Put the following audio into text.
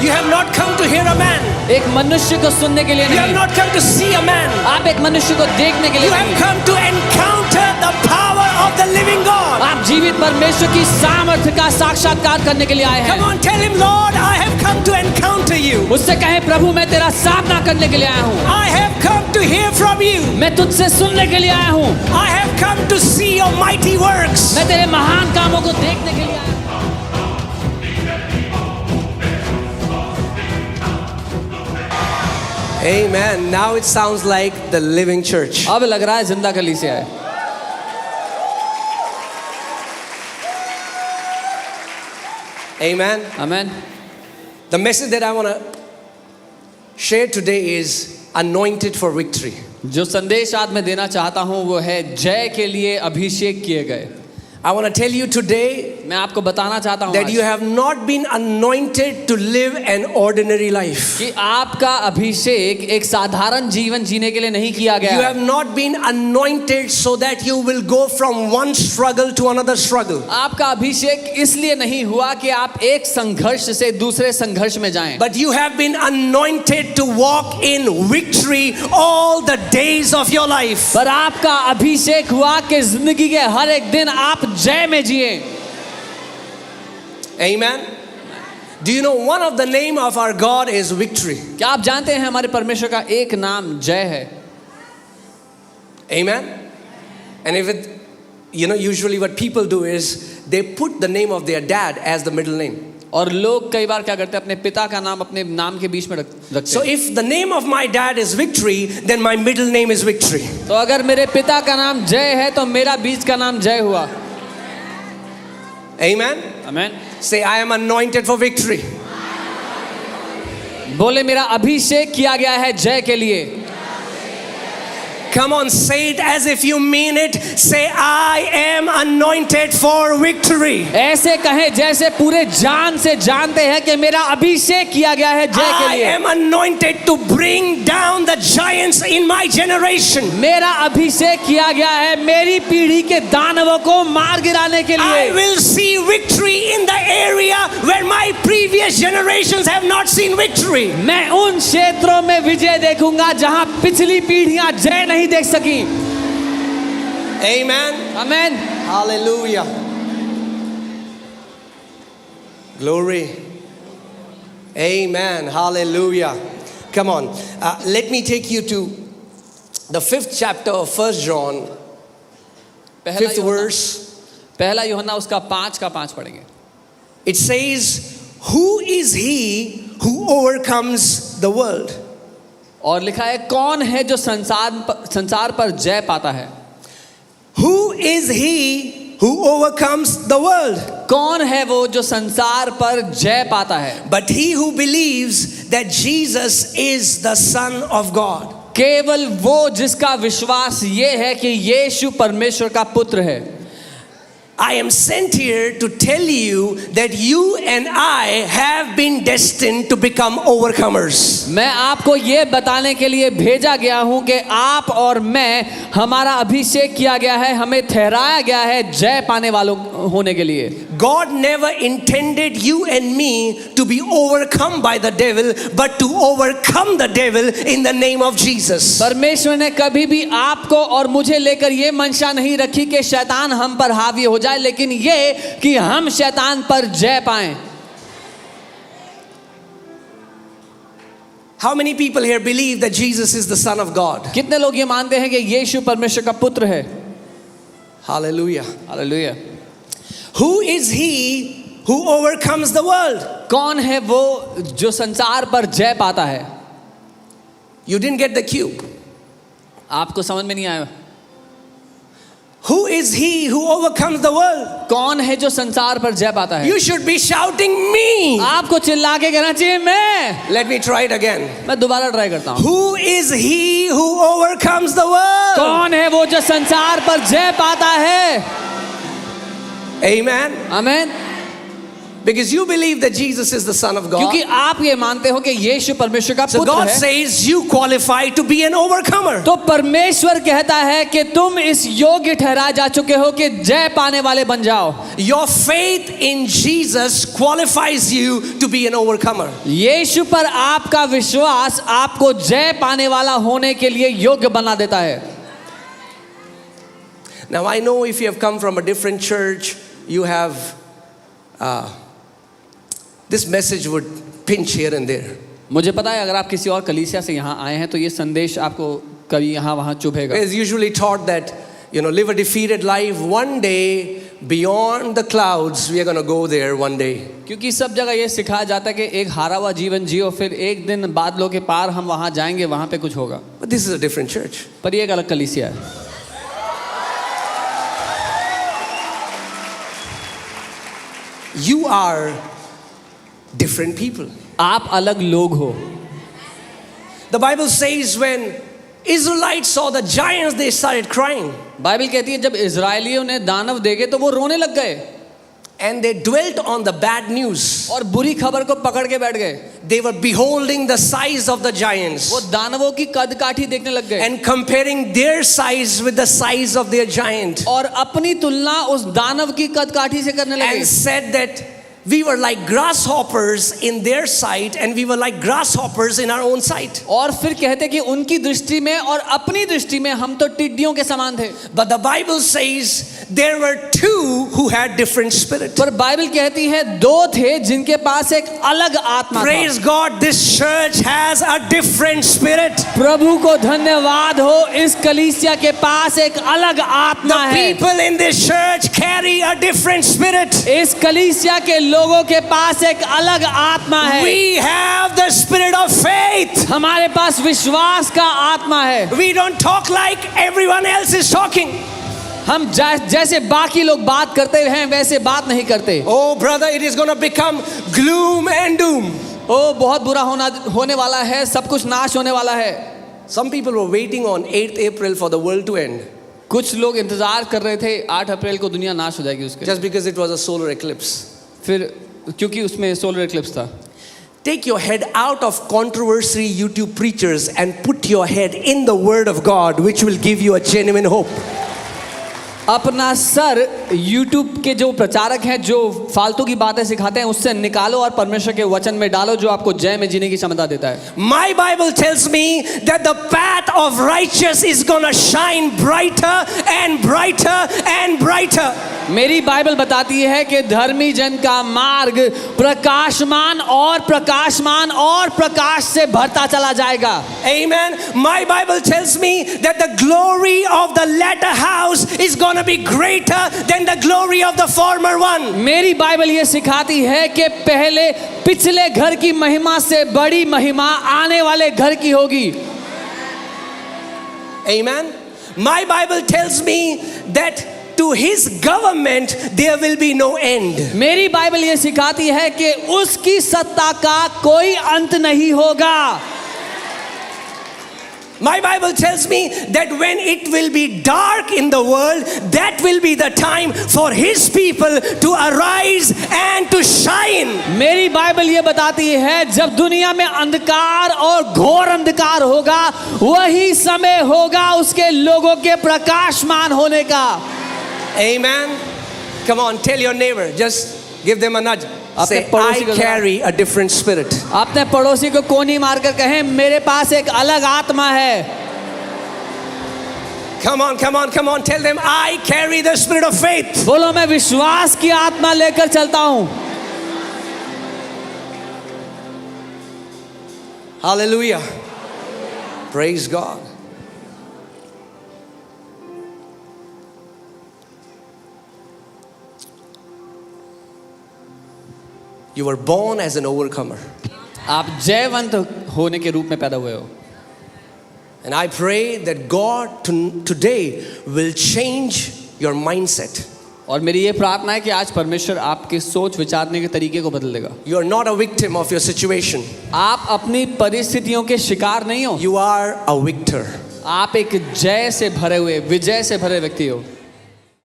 You have not come to hear a man. एक मनुष्य को सुनने के लिए You have नहीं, not come to see a man. आप एक मनुष्य को देखने के लिए You have नहीं, come to encounter the power of the living God. आप जीवित परमेश्वर की सामर्थ्य का साक्षात्कार करने के लिए आए Come हैं। on, tell him, Lord, I have come to encounter you. उससे कहें, प्रभु मैं तेरा सामना करने के लिए आया हूँ, I have come to hear from you. मैं तुझसे सुनने के लिए आया हूँ, I have come to see your mighty works. मैं तेरे महान कामों को देखने के लिए आया हूँ। Amen. Now it sounds like the living church. अब लग रहा है जिंदा कलीसिया है। Amen. Amen. The message that I want to share today is anointed for victory. जो संदेश आज मैं देना चाहता हूँ वो है जय के लिए अभिषेक किए गए। I want to tell you today मैं आपको बताना चाहता हूँ that आज you have not been anointed to live an ordinary life. कि आपका अभिषेक एक साधारण जीवन जीने के लिए नहीं किया गया You है। have not been anointed so that you will go from one struggle to another struggle. आपका अभिषेक इसलिए नहीं हुआ कि आप एक संघर्ष से दूसरे संघर्ष में जाएं, But you have been anointed to walk in victory all the days of your life. पर आपका अभिषेक हुआ कि जिंदगी के हर एक दिन आप जय में जिए। Amen. Do you know one of the name of our God is victory? क्या आप जानते हैं हमारे परमेश्वर का एक नाम जय है? Amen. And if it, usually what people do is they put the name of their dad as the middle name. और लोग कई बार क्या करते हैं, अपने पिता का नाम अपने नाम के बीच में रखते So हैं। if the name of my dad is victory, then my middle name is victory. तो अगर मेरे पिता का नाम जय है तो मेरा बीच का नाम जय हुआ। Amen. Amen. Say, I am anointed for victory. बोले मेरा अभिषेक किया गया है जय के लिए। Come on, say it as if you mean it. Say, I am anointed for victory. ऐसे कहें जैसे पूरे जान से जानते हैं कि मेरा अभिषेक किया गया है जय के I लिए। am anointed to bring down the giants in my generation. मेरा अभिषेक किया गया है मेरी पीढ़ी के दानवों को मार गिराने के I लिए। will see victory in the area where my previous generations have not seen victory. मैं उन क्षेत्रों में विजय देखूंगा जहां पिछली पीढ़ियां जय नहीं देख सकी। Amen. Amen. Hallelujah. Glory. Amen. Hallelujah. Come on. Let me take you to the 5th chapter of 1 John, 5th verse. पहला यूहन्ना उसका 5 पढ़ेंगे। It says, who is he who overcomes the world? और लिखा है कौन है जो संसार पर जय पाता है? Who is he who overcomes the world? कौन है वो जो संसार पर जय पाता है? But he who believes that Jesus is the Son of God. केवल वो जिसका विश्वास ये है कि यीशु परमेश्वर का पुत्र है। I am sent here to tell you that you and I have been destined to become overcomers. मैं आपको ये बताने के लिए भेजा गया हूँ कि आप और मैं, हमारा अभिषेक किया गया है, हमें ठहराया गया है जय पाने वालों होने के लिए। God never intended you and me to be overcome by the devil, but to overcome the devil in the name of Jesus. परमेश्वर ने कभी भी आपको और मुझे लेकर ये मंशा नहीं रखी कि शैतान हम पर हावी हो जाए, लेकिन ये कि हम शैतान पर जय पाएं। How many people here believe that Jesus is the Son of God? कितने लोग ये मानते हैं कि यीशु परमेश्वर का पुत्र है? Hallelujah. Hallelujah. Who is he who overcomes the world? कौन है वो जो संसार पर जय पाता है? You didn't get the cue. आपको समझ में नहीं आया? Who is he who overcomes the world? कौन है जो संसार पर जय पाता है? You should be shouting me. आपको चिल्ला के कहना चाहिए मैं। Let me try it again. मैं दोबारा ट्राई करता हूँ। Who is he who overcomes the world? कौन है वो जो संसार पर जय पाता है? Amen. Amen. Because you believe that Jesus is the Son of God. क्योंकि आप ये मानते हो कि यीशु परमेश्वर का So पुत्र God है, says you qualify to be an overcomer. तो परमेश्वर कहता है कि तुम इस योग्य ठहराए जा चुके हो कि जय पाने वाले बन जाओ। Your faith in Jesus qualifies you to be an overcomer. यीशु पर आपका विश्वास आपको जय पाने वाला होने के लिए योग्य बना देता है। Now I know if you have come from a different church, you have this message would pinch here and there. मुझे पता है अगर आप किसी और कलीसिया से यहाँ आए हैं तो ये संदेश आपको कभी यहाँ वहाँ चुभेगा। It's usually taught that, live a defeated life. One day, beyond the clouds, we are going to go there one day. क्योंकि सब जगह ये सिखाया जाता है कि एक हारा हुआ जीवन जियो, फिर एक दिन बादलों के पार हम वहाँ जाएंगे, वहाँ पे कुछ होगा। But this is a different church. पर ये एक अलग कलीसिया है। You are different people. आप अलग लोग हो। The Bible says when Israelites saw the giants, they started crying. Bible कहती है जब इजरायलियों ने दानव देखे तो वो रोने लग गए And they dwelt on the bad news. और बुरी खबर को पकड़ के बैठ गए। They were beholding the size of the giants वो दानवों की कद काठी देखने लग गए and comparing their size with the size of their giant. और अपनी तुलना उस दानव की कद काठी से करने लगे And said that we were like grasshoppers in their sight and we were like grasshoppers in our own sight. और फिर कहते कि उनकी दृष्टि में और अपनी दृष्टि में हम तो टिड्डियों के समान थे। But the Bible says there were two who had different spirit. पर बाइबल कहती है दो थे जिनके पास एक अलग आत्मा था। Praise God, this church has a different spirit. प्रभु को धन्यवाद हो, इस कलीसिया के पास एक अलग आत्मा The है। people in this church carry a different spirit. इस कलीसिया के लोगों के पास एक अलग आत्मा है। We have the spirit of faith. हमारे पास विश्वास का आत्मा है। We don't talk like everyone else is talking. हम जैसे बाकी लोग बात करते हैं वैसे बात नहीं करते। Oh brother, it is going to become gloom and doom. ओ बहुत बुरा होने वाला है, सब कुछ नाश होने वाला है। Some people were waiting on 8th April for the world to end. कुछ लोग इंतजार कर रहे थे 8 अप्रैल को दुनिया नाश हो जाएगी उसके, Just because it was a solar eclipse. फिर क्योंकि उसमें सोलर एक्लिप्स था। Take your head out of controversy YouTube preachers and put your head in the word of God, which will give you a genuine hope. अपना sir YouTube के जो प्रचारक हैं जो फालतू की बातें सिखाते हैं उससे निकालो और परमेश्वर के वचन में डालो जो आपको जय में जीने की क्षमता देता है। My Bible tells me that the path of righteous is gonna shine brighter and brighter and brighter. मेरी बाइबल बताती है कि धर्मी जन का मार्ग प्रकाशमान और प्रकाशमान और प्रकाश से भरता चला जाएगा। Amen. My Bible tells me that the glory of the latter house is gonna be greater than the glory of the former one. मेरी बाइबल ये सिखाती है कि पहले पिछले घर की महिमा से बड़ी महिमा आने वाले घर की होगी। Amen. My Bible tells me that to his government there will be no end. मेरी बाइबल ये सिखाती है कि उसकी सत्ता का कोई अंत नहीं होगा। My Bible tells me that when it will be dark in the world, that will be the time for his people to arise and to shine. मेरी बाइबल ये बताती है जब दुनिया में अंधकार और घोर अंधकार होगा वही समय होगा उसके लोगों के प्रकाशमान होने का। Amen. Come on, tell your neighbor, just give them a nudge. Say, I carry a different spirit. अपने पड़ोसी को कोनी मारकर कहें मेरे पास एक अलग आत्मा है। Come on, come on, come on. Tell them, I carry the spirit of faith. बोलो मैं विश्वास की आत्मा लेकर चलता हूँ। Hallelujah. Praise God. You were born as an overcomer. आप जयवंत होने के रूप में पैदा हुए हो। And I pray that God today will change your mindset. और मेरी ये प्रार्थना है कि आज परमेश्वर आपके सोच विचारने के तरीके को बदल देगा। You are not a victim of your situation. आप अपनी परिस्थितियों के शिकार नहीं हो। You are a victor. आप एक जय से भरे हुए विजय से भरे व्यक्ति हो।